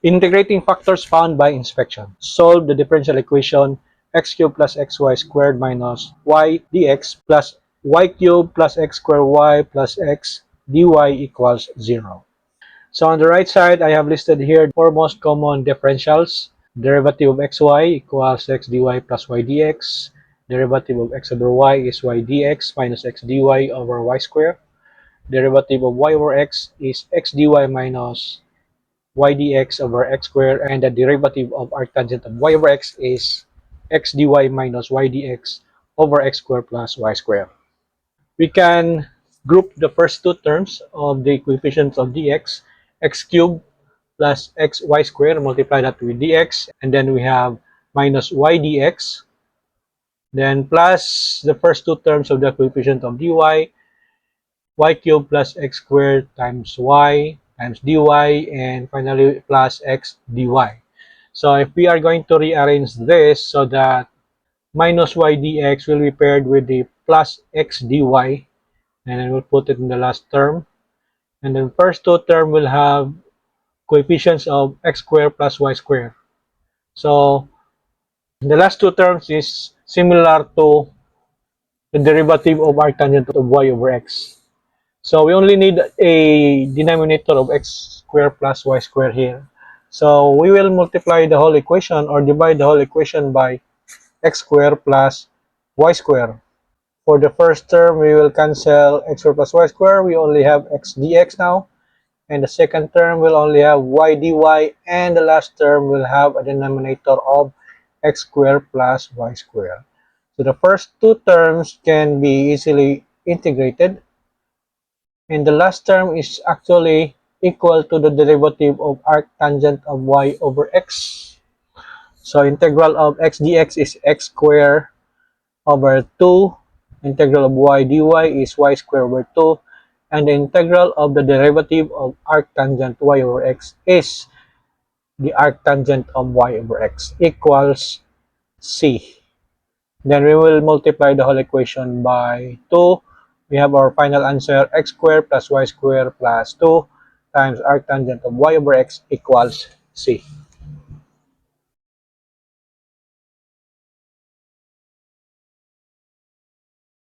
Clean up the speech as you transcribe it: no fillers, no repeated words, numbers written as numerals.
Integrating factors found by inspection. Solve the differential equation x cubed plus xy squared minus y dx plus y cubed plus x squared y plus x dy equals 0. So on the right side, I have listed here four most common differentials. Derivative of xy equals x dy plus y dx. Derivative of x over y is y dx minus x dy over y squared. Derivative of y over x is x dy minus y dx over x squared, and the derivative of arctangent of y over x is x dy minus y dx over x squared plus y squared. We can group the first two terms of the coefficients of dx, x cubed plus xy squared, multiply that with dx, and then we have minus y dx, then plus the first two terms of the coefficient of dy, y cubed plus x squared times y times dy, and finally plus x dy. So if we are going to rearrange this so that minus y dx will be paired with the plus x dy, and then we'll put it in the last term. And then first two term will have coefficients of x squared plus y squared. So the last two terms is similar to the derivative of arctangent of y over x. So we only need a denominator of x squared plus y squared here. So we will multiply the whole equation or divide the whole equation by x squared plus y squared. For the first term, we will cancel x squared plus y squared. We only have x dx now. And the second term will only have y dy. And the last term will have a denominator of x squared plus y squared. So the first two terms can be easily integrated. And the last term is actually equal to the derivative of arctangent of y over x. So integral of x dx is x squared over 2. Integral of y dy is y squared over 2. And the integral of the derivative of arctangent y over x is the arctangent of y over x equals c. Then we will multiply the whole equation by 2. We have our final answer, x squared plus y squared plus 2 times arctangent of y over x equals c.